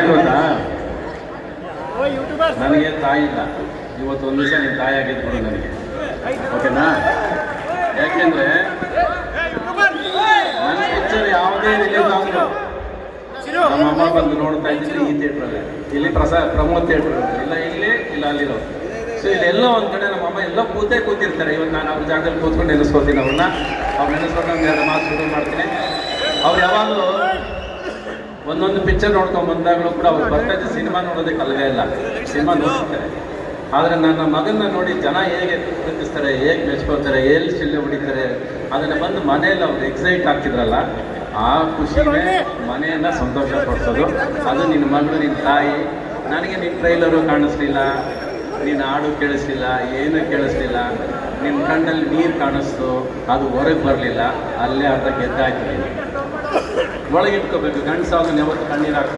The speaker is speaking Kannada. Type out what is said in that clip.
ಗೊತ್ತಾ, ನನಗೆ ತಾಯಿ ಇಲ್ಲ. ಇವತ್ತು ಒಂದು ದಿವಸ ನೀನು ತಾಯಿ ಆಗಿದ್ದು ಕೊಡು ನನಗೆ, ಓಕೆನಾ? ಯಾಕೆಂದ್ರೆ ನನ್ನ ಪಿಕ್ಚರ್ ಯಾವುದೇ ರಿಲೀಸ್ ಆದ್ರು ನಮ್ಮ ಅಮ್ಮ ಬಂದು ನೋಡ್ತಾ ಇದ್ದೀನಿ ಈ ಥಿಯೇಟ್ರಲ್ಲಿ, ಇಲ್ಲಿ ಪ್ರಮೋದ್ ಥಿಯೇಟ್ರ್ ಇಲ್ಲ ಇಲ್ಲಿ ಇಲ್ಲ ಅಲ್ಲಿರೋ. ಸೊ ಇಲ್ಲೆಲ್ಲ ಒಂದು ಕಡೆ ನಮ್ಮ ಅಮ್ಮ ಎಲ್ಲ ಕೂತಿರ್ತಾರೆ. ಇವತ್ತು ನಾನು ಅವ್ರ ಜಾಗದಲ್ಲಿ ಕೂತ್ಕೊಂಡು ನೆನೆಸ್ಕೊತೀನಿ ಅವ್ರನ್ನ ನೆನೆಸ್ಕೊಂಡು ಒಂದು ಎರಡು ಮಾತು ಶುರು ಮಾಡ್ತೀನಿ. ಅವ್ರು ಯಾವಾಗಲೂ ಒಂದೊಂದು ಪಿಕ್ಚರ್ ನೋಡ್ಕೊಂಡು ಬಂದಾಗಲೂ ಕೂಡ ಅವ್ರು ಬರ್ತಾ ಇದ್ದ ಸಿನಿಮಾ ನೋಡೋದಕ್ಕೆ ಅಲ್ವೇ ಇಲ್ಲ, ಸಿನಿಮಾ ನೋಡ್ತಾರೆ. ಆದರೆ ನನ್ನ ಮಗನ್ನ ನೋಡಿ ಜನ ಹೇಗೆ ಪ್ರೀತಿಸ್ತಾರೆ, ಹೇಗೆ ಮೆಚ್ಕೋತಾರೆ, ಎಲ್ಲಿ ಶಿಲ್ಲೆ ಹೊಡಿತಾರೆ, ಅದನ್ನು ಬಂದು ಮನೆಯಲ್ಲಿ ಅವ್ರು ಎಕ್ಸೈಟ್ ಆಗ್ತಿದ್ರಲ್ಲ, ಆ ಖುಷಿನೇ ಮನೆಯನ್ನು ಸಂತೋಷ ಪಡಿಸೋದು. ಅದು ನಿನ್ನ ಮಗಳು, ನಿನ್ನ ತಾಯಿ. ನನಗೆ ನಿನ್ನ ಟ್ರೈಲರು ಕಾಣಿಸ್ಲಿಲ್ಲ, ನೀನು ಹಾಡು ಕೇಳಿಸ್ಲಿಲ್ಲ, ಏನೂ ಕೇಳಿಸ್ಲಿಲ್ಲ, ನಿನ್ನ ಕಣ್ಣಲ್ಲಿ ನೀರು ಕಾಣಿಸ್ತು, ಅದು ಹೊರಗೆ ಬರಲಿಲ್ಲ, ಅಲ್ಲೇ ಅರ್ಧ ಗೆದ್ದಾಯ್ತು. ನೀನು ಒಳಗಿಟ್ಕೋಬೇಕು, ಗಂಡಸ ಅದನ್ನ ಯಾವತ್ತು ಕಣ್ಣೀರು ಹಾಕಿ